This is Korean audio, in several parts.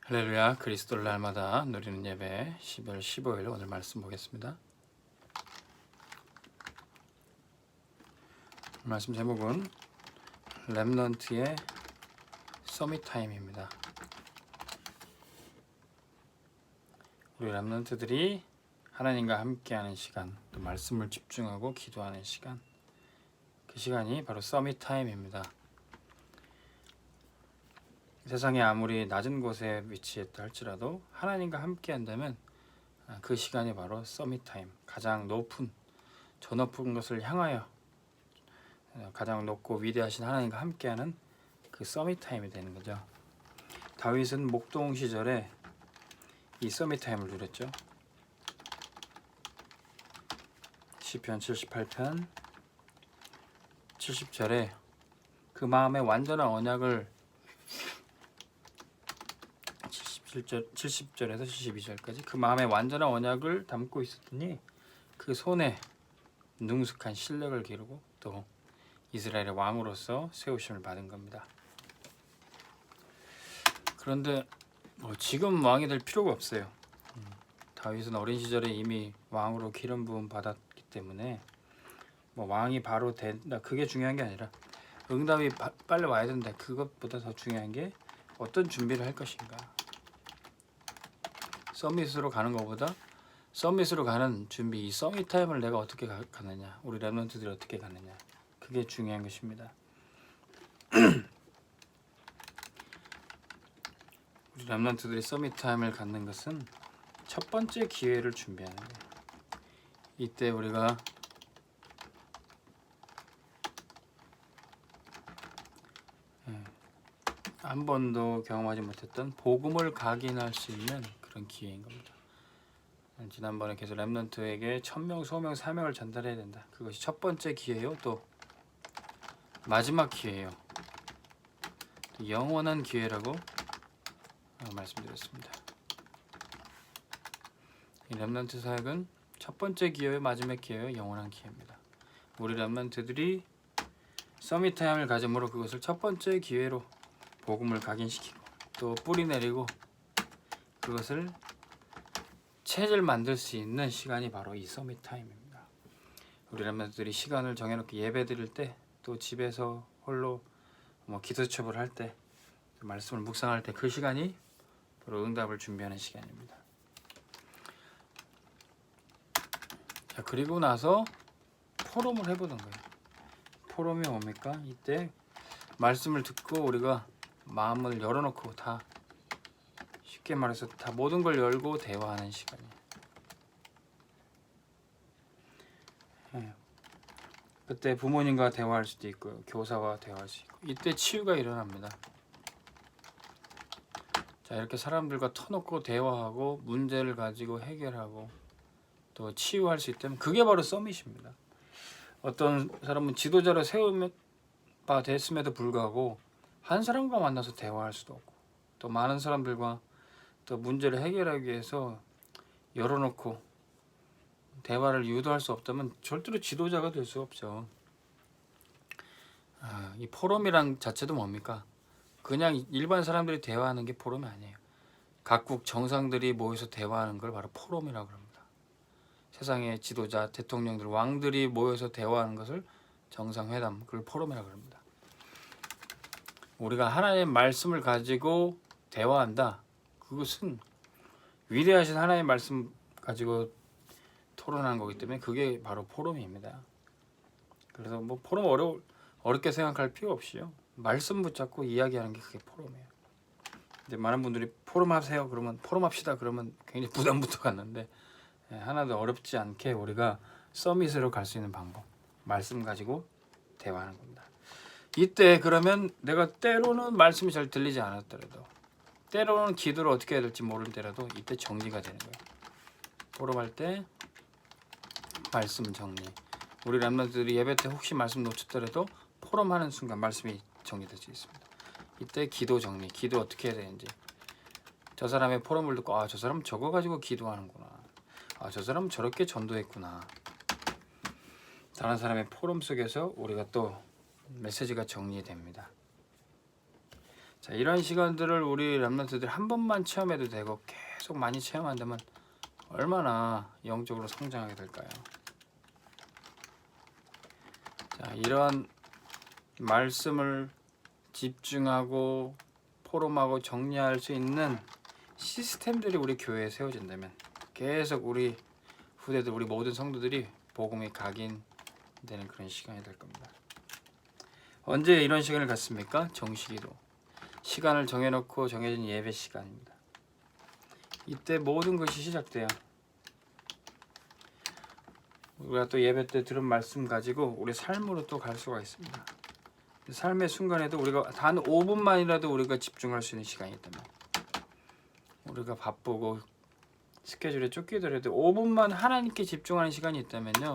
할렐루야. 그리스도를 날마다 누리는 예배 12월 15일 오늘 말씀 보겠습니다. 말씀 제목은 렘넌트의 서밋 타임입니다. 우리 렘넌트들이 하나님과 함께하는 시간, 또 말씀을 집중하고 기도하는 시간, 그 시간이 바로 서밋 타임입니다. 세상에 아무리 낮은 곳에 위치했다 할지라도 하나님과 함께 한다면 그 시간이 바로 서밋 타임, 가장 높은 저 높은 것을 향하여 가장 높고 위대하신 하나님과 함께하는 그 서밋 타임이 되는 거죠. 다윗은 목동 시절에 이 서밋 타임을 누렸죠. 시편 78편 70절에 그 마음의 완전한 언약을 70절에서 72절까지 그 마음의 완전한 언약을 담고 있었더니 그 손에 능숙한 실력을 기르고 또 이스라엘의 왕으로서 세우심을 받은 겁니다. 그런데 지금 왕이 될 필요가 없어요. 다윗은 어린 시절에 이미 왕으로 기름 부음 받았기 때문에 왕이 바로 된다 그게 중요한 게 아니라 응답이 빨리 와야 된다 그것보다 더 중요한 게 어떤 준비를 할 것인가. 서밋으로 가는 것보다 서밋으로 가는 준비, 이 서밋 타임을 내가 어떻게 가느냐, 우리 렘넌트들이 어떻게 가느냐, 그게 중요한 것입니다. 우리 렘넌트들이 서밋 타임을 갖는 것은 첫 번째 기회를 준비하는 거예요. 이때 우리가 한 번도 경험하지 못했던 복음을 각인할 수 있는 그런 기회인 겁니다. 지난번에 계속 렘넌트에게 1000명, 소명, 사명을 전달해야 된다. 그것이 첫 번째 기회요. 또 마지막 기회요. 또 영원한 기회라고 말씀드렸습니다. 이 렘넌트 사역은 첫 번째 기회요, 마지막 기회요, 영원한 기회입니다. 우리 렘넌트들이 서밋 타임을 가짐으로 그것을 첫 번째 기회로 복음을 각인시키고 또 뿌리 내리고 그것을 체질 만들 수 있는 시간이 바로 이 서밋 타임입니다. 우리 렘넌트들이 시간을 정해놓고 예배 드릴 때 또 집에서 홀로 기도첩을 할 때 말씀을 묵상할 때 그 시간이 바로 응답을 준비하는 시간입니다. 자, 그리고 나서 포럼을 해보는 거예요. 포럼이 뭡니까? 이때 말씀을 듣고 우리가 마음을 열어놓고 다 쉽게 말해서 다 모든 걸 열고 대화하는 시간이에요. 그때 부모님과 대화할 수도 있고요. 교사와 대화할 수 있고 이때 치유가 일어납니다. 자, 이렇게 사람들과 터놓고 대화하고 문제를 가지고 해결하고 또 치유할 수 있다면 그게 바로 서밋입니다. 어떤 사람은 지도자로 세우면 바 됐음에도 불구하고 한 사람과 만나서 대화할 수도 없고 또 많은 사람들과 또 문제를 해결하기 위해서 열어놓고 대화를 유도할 수 없다면 절대로 지도자가 될 수 없죠. 이 포럼이란 자체도 뭡니까? 그냥 일반 사람들이 대화하는 게 포럼이 아니에요. 각국 정상들이 모여서 대화하는 걸 바로 포럼이라고 합니다. 세상의 지도자, 대통령들, 왕들이 모여서 대화하는 것을 정상회담, 그걸 포럼이라고 합니다. 우리가 하나님의 말씀을 가지고 대화한다. 그것은 위대하신 하나님의 말씀 가지고 토론하는 거기 때문에 그게 바로 포럼입니다. 그래서 포럼 어렵게 생각할 필요 없이요. 말씀 붙잡고 이야기하는 게 그게 포럼이에요. 근데 많은 분들이 포럼 하세요. 그러면 포럼 합시다. 그러면 굉장히 부담부터 갔는데 하나도 어렵지 않게 우리가 서밋으로 갈 수 있는 방법. 말씀 가지고 대화하는 겁니다. 이때 그러면 내가 때로는 말씀이 잘 들리지 않았더라도 때로는 기도를 어떻게 해야 될지 모를 때라도 이때 정리가 되는 거예요. 포럼할 때 말씀 정리. 우리 렘넌트들이 예배 때 혹시 말씀 놓쳤더라도 포럼하는 순간 말씀이 정리될 수 있습니다. 이때 기도 정리. 기도 어떻게 해야 되는지. 저 사람의 포럼을 듣고 저 사람 저거 가지고 기도하는구나. 저 사람 저렇게 전도했구나. 다른 사람의 포럼 속에서 우리가 또 메시지가 정리됩니다. 자, 이런 시간들을 우리 렘넌트들이 한 번만 체험해도 되고 계속 많이 체험한다면 얼마나 영적으로 성장하게 될까요? 자, 이런 말씀을 집중하고 포럼하고 정리할 수 있는 시스템들이 우리 교회에 세워진다면 계속 우리 후대들, 우리 모든 성도들이 복음이 각인되는 그런 시간이 될 겁니다. 언제 이런 시간을 갖습니까? 정시기도. 시간을 정해놓고 정해진 예배 시간입니다. 이때 모든 것이 시작돼요. 우리가 또 예배 때 들은 말씀 가지고 우리 삶으로 또 갈 수가 있습니다. 삶의 순간에도 우리가 단 5분만이라도 우리가 집중할 수 있는 시간이 있다면, 우리가 바쁘고 스케줄에 쫓기더라도 5분만 하나님께 집중하는 시간이 있다면요,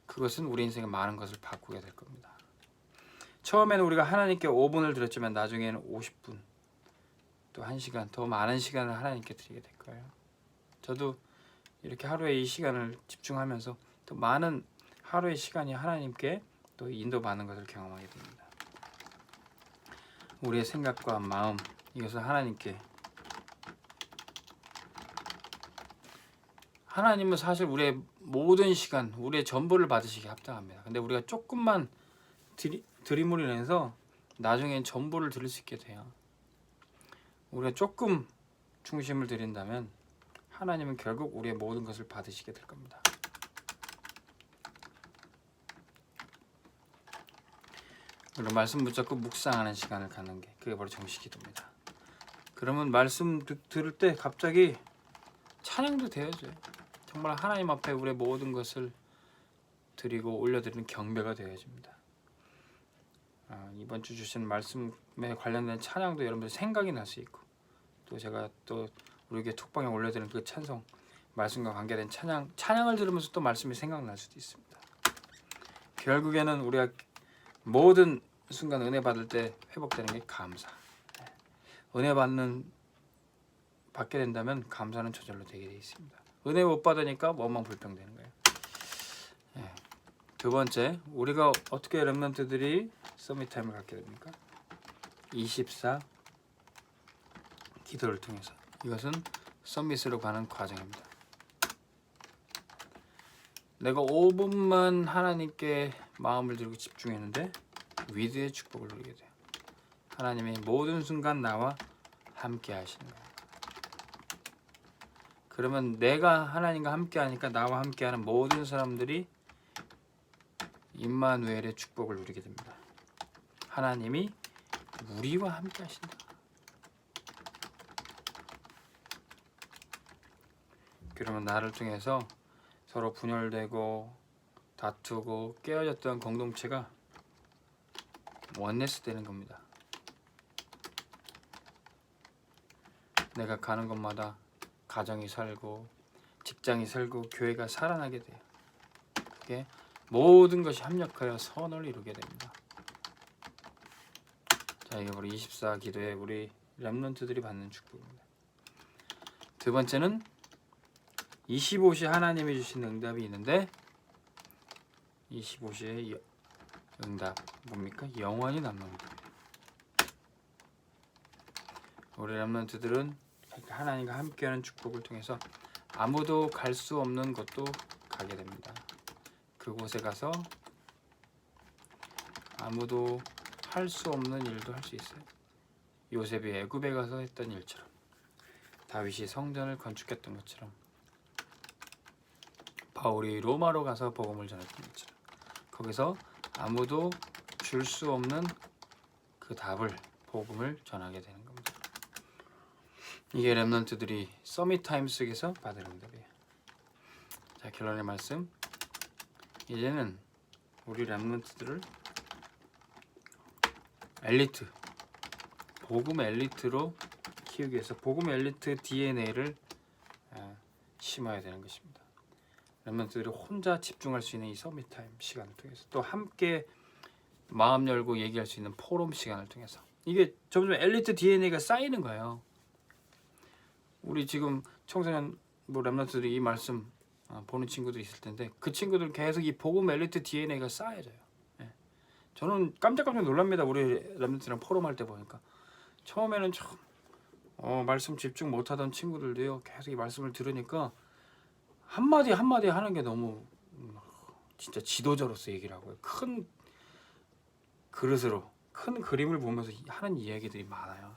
그것은 우리 인생의 많은 것을 바꾸게 될 겁니다. 처음에는 우리가 하나님께 5분을 드렸지만 나중에는 50분, 또 1시간, 더 많은 시간을 하나님께 드리게 될 거예요. 저도 이렇게 하루에 이 시간을 집중하면서 또 많은 하루의 시간이 하나님께 또 인도받는 것을 경험하게 됩니다. 우리의 생각과 마음, 이것을 하나님께, 하나님은 사실 우리의 모든 시간, 우리의 전부를 받으시기에 합당합니다. 근데 우리가 조금만 들이물이 내서 나중엔 전부를 드릴 수 있게 돼요. 우리가 조금 중심을 드린다면 하나님은 결국 우리의 모든 것을 받으시게 될 겁니다. 그리고 말씀 붙잡고 묵상하는 시간을 갖는 게, 그게 바로 정식기도입니다. 그러면 말씀 들을 때 갑자기 찬양도 되어져요. 정말 하나님 앞에 우리의 모든 것을 드리고 올려드리는 경배가 되어집니다. 이번 주 주신 말씀에 관련된 찬양도 여러분들 생각이 날 수 있고, 또 제가 또 우리에게 톡방에 올려드린 그 찬송, 말씀과 관계된 찬양을 들으면서 또 말씀이 생각날 수도 있습니다. 결국에는 우리가 모든 순간 은혜 받을 때 회복되는 게 감사. 은혜 받게 된다면 감사는 저절로 되게 돼 있습니다. 은혜 못 받으니까 원망 불평되는 거예요. 두 번째, 우리가 어떻게 렘넌트들이 서밋 타임을 갖게 됩니까? 24 기도를 통해서. 이것은 서밋으로 가는 과정입니다. 내가 5분만 하나님께 마음을 들고 집중했는데 위드의 축복을 누리게 돼요. 하나님이 모든 순간 나와 함께 하시는 거예요. 그러면 내가 하나님과 함께 하니까 나와 함께 하는 모든 사람들이 임마누엘의 축복을 누리게 됩니다. 하나님이 우리와 함께 하신다. 그러면 나를 통해서 서로 분열되고 다투고 깨어졌던 공동체가 원네스 되는 겁니다. 내가 가는 곳마다 가정이 살고 직장이 살고 교회가 살아나게 돼요. 그게 모든 것이 합력하여 선을 이루게 됩니다. 자, 이게 바로 24 기도에 우리 렘넌트들이 받는 축복입니다. 두 번째는 25시 하나님이 주신 응답이 있는데, 25시의 응답 뭡니까? 영원히 남는 응답. 우리 렘넌트들은 하나님과 함께하는 축복을 통해서 아무도 갈 수 없는 곳도 가게 됩니다. 그곳에 가서 아무도 할 수 없는 일도 할 수 있어요. 요셉이 애굽에 가서 했던 일처럼, 다윗이 성전을 건축했던 것처럼, 바울이 로마로 가서 복음을 전했던 것처럼, 거기서 아무도 줄 수 없는 그 답을, 복음을 전하게 되는 겁니다. 이게 렘넌트들이 서밋 타임 속에서 받은 응답이에요. 자, 결론의 말씀. 이제는 우리 렘넌트들을 엘리트, 복음 엘리트로 키우기 위해서 복음 엘리트 DNA를 심어야 되는 것입니다. 렘넌트들이 혼자 집중할 수 있는 이 서밋 타임 시간을 통해서, 또 함께 마음 열고 얘기할 수 있는 포럼 시간을 통해서, 이게 점점 엘리트 DNA가 쌓이는 거예요. 우리 지금 청소년 렘넌트들이 이 말씀 보는 친구들이 있을 텐데, 그 친구들은 계속 이 복음 엘리트 DNA가 쌓여져요. 저는 깜짝깜짝 놀랍니다. 우리 렘넌트랑 포럼할 때 보니까 처음에는 참 말씀 집중 못하던 친구들도요 계속 이 말씀을 들으니까 한마디 한마디 하는 게 너무 진짜 지도자로서 얘기를 하고요. 큰 그릇으로 큰 그림을 보면서 하는 이야기들이 많아요.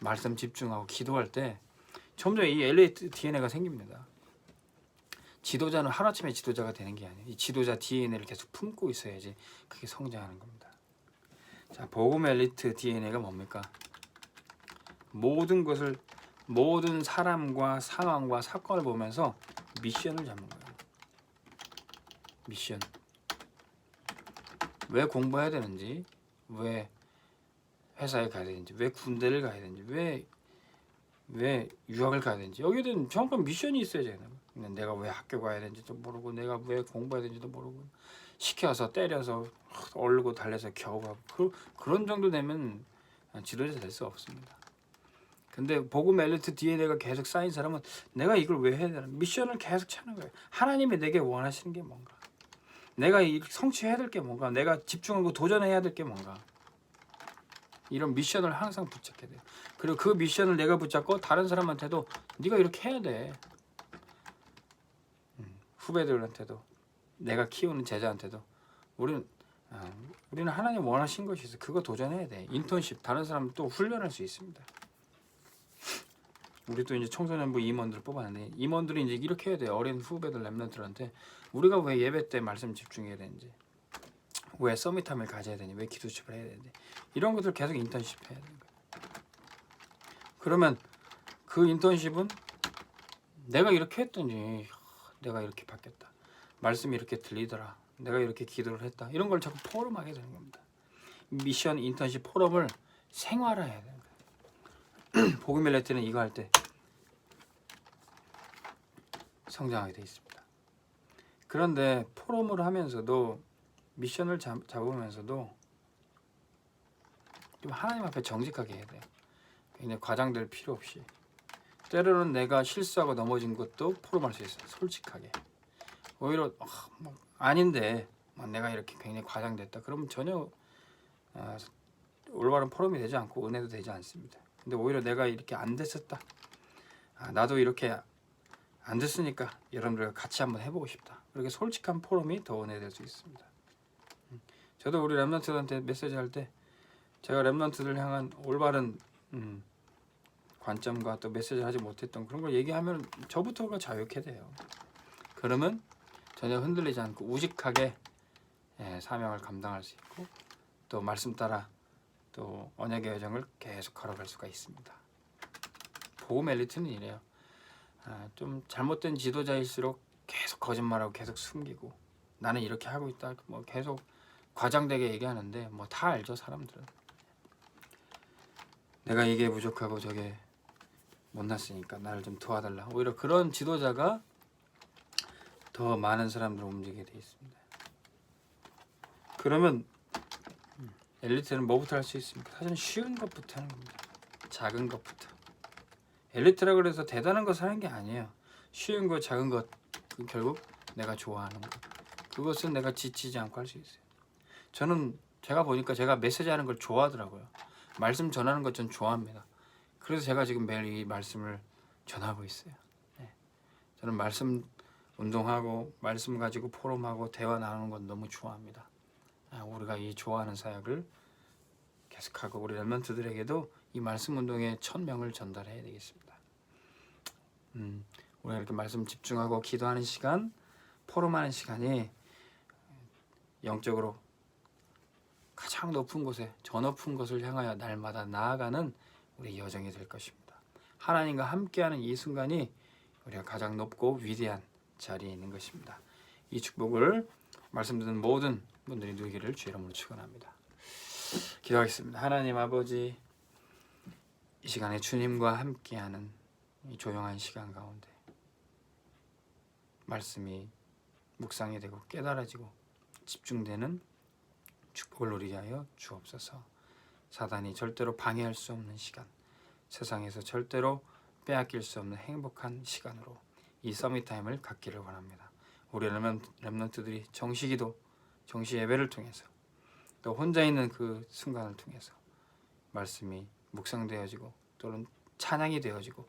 말씀 집중하고 기도할 때 점점 이 엘리트 DNA가 생깁니다. 지도자는 하루아침에 지도자가 되는 게 아니에요. 이 지도자 DNA를 계속 품고 있어야지 그게 성장하는 겁니다. 자, 복음 엘리트 DNA가 뭡니까? 모든 것을 모든 사람과 상황과 사건을 보면서 미션을 잡는 거예요. 미션. 왜 공부해야 되는지, 왜 회사에 가야 되는지, 왜 군대를 가야 되는지, 왜 유학을 가야 되는지 여기에 대한 정확한 미션이 있어야지. 내가 왜 학교 가야 되는지도 모르고 내가 왜 공부해야 되는지도 모르고 시켜서 때려서 얼고 달래서 겨우하고 그런 정도 되면 지도자 될 수 없습니다. 근데 복음 엘리트 DNA가 계속 쌓인 사람은 내가 이걸 왜 해야 되나 미션을 계속 찾는 거예요. 하나님이 내게 원하시는 게 뭔가, 내가 성취해야 될 게 뭔가, 내가 집중하고 도전해야 될 게 뭔가, 이런 미션을 항상 붙잡게 돼요. 그리고 그 미션을 내가 붙잡고 다른 사람한테도 네가 이렇게 해야 돼. 후배들한테도, 내가 키우는 제자한테도 우리는 하나님 원하신 것이 있어. 그거 도전해야 돼. 인턴십 다른 사람 또 훈련할 수 있습니다. 우리 또 이제 청소년부 임원들 뽑았는데 임원들이 이제 이렇게 해야 돼요. 어린 후배들 렘넌트들한테 우리가 왜 예배 때 말씀 집중해야 되는지, 왜 서밋함을 가져야 되는지, 왜 기도집을 해야 되는지 이런 것들 계속 인턴십 해야 되는 거예요. 그러면 그 인턴십은 내가 이렇게 했더니 내가 이렇게 바뀌었다. 말씀이 이렇게 들리더라. 내가 이렇게 기도를 했다. 이런 걸 자꾸 포럼하게 되는 겁니다. 미션 인턴십 포럼을 생활화해야 되는 거예요. 복음 엘리트는 이거 할 때 성장하게 돼 있습니다. 그런데 포럼을 하면서도 미션을 잡으면서도 좀 하나님 앞에 정직하게 해야 돼요. 굉장히 과장될 필요 없이. 때로는 내가 실수하고 넘어진 것도 포럼할 수 있어요. 솔직하게. 오히려 아닌데 내가 이렇게 굉장히 과장됐다. 그러면 전혀 올바른 포럼이 되지 않고 은혜도 되지 않습니다. 근데 오히려 내가 이렇게 안 됐었다. 나도 이렇게 안 됐으니까 여러분들과 같이 한번 해보고 싶다. 그렇게 솔직한 포럼이 더 은혜될 수 있습니다. 저도 우리 렘넌트들한테 메시지 할 때 제가 렘넌트들 향한 올바른 관점과 또 메시지를 하지 못했던 그런 걸 얘기하면 저부터가 자유케 돼요. 그러면 전혀 흔들리지 않고 우직하게 사명을 감당할 수 있고 또 말씀 따라 또 언약의 여정을 계속 걸어갈 수가 있습니다. 복음 엘리트는 이래요. 좀 잘못된 지도자일수록 계속 거짓말하고 계속 숨기고 나는 이렇게 하고 있다 뭐 계속 과장되게 얘기하는데 뭐 다 알죠. 사람들은 내가 이게 부족하고 저게 못났으니까 나를 좀 도와달라. 오히려 그런 지도자가 더 많은 사람들을 움직이게 돼 있습니다. 그러면 엘리트는 뭐부터 할 수 있습니까? 사실은 쉬운 것부터 하는 겁니다. 작은 것부터. 엘리트라 그래서 대단한 것을 하는 게 아니에요. 쉬운 것, 작은 것, 결국 내가 좋아하는 것. 그것은 내가 지치지 않고 할 수 있어요. 저는 제가 보니까 제가 메시지 하는 걸 좋아하더라고요. 말씀 전하는 것 전 좋아합니다. 그래서 제가 지금 매일 이 말씀을 전하고 있어요. 저는 말씀 운동하고 말씀 가지고 포럼하고 대화 나누는 건 너무 좋아합니다. 우리가 이 좋아하는 사역을 계속하고 우리 렘넌트들에게도 이 말씀 운동의 1000명을 전달해야 되겠습니다. 우리가 이렇게 말씀 집중하고 기도하는 시간, 포럼하는 시간이 영적으로 가장 높은 곳에 저 높은 곳을 향하여 날마다 나아가는 우리의 여정이 될 것입니다. 하나님과 함께하는 이 순간이 우리가 가장 높고 위대한 자리에 있는 것입니다. 이 축복을 말씀 듣는 모든 분들이 누리기를 주의 이름으로 축원합니다. 기도하겠습니다. 하나님 아버지, 이 시간에 주님과 함께하는 이 조용한 시간 가운데 말씀이 묵상이 되고 깨달아지고 집중되는 축복을 누리게 하여 주옵소서. 사단이 절대로 방해할 수 없는 시간, 세상에서 절대로 빼앗길 수 없는 행복한 시간으로 이 서밋타임을 갖기를 원합니다. 우리 렘넌트들이 정시기도, 정시 예배를 통해서 또 혼자 있는 그 순간을 통해서 말씀이 묵상되어지고 또는 찬양이 되어지고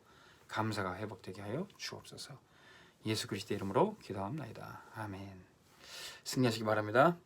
감사가 회복되게 하여 주옵소서. 예수 그리스도의 이름으로 기도합나이다. 아멘. 승리하시기 바랍니다.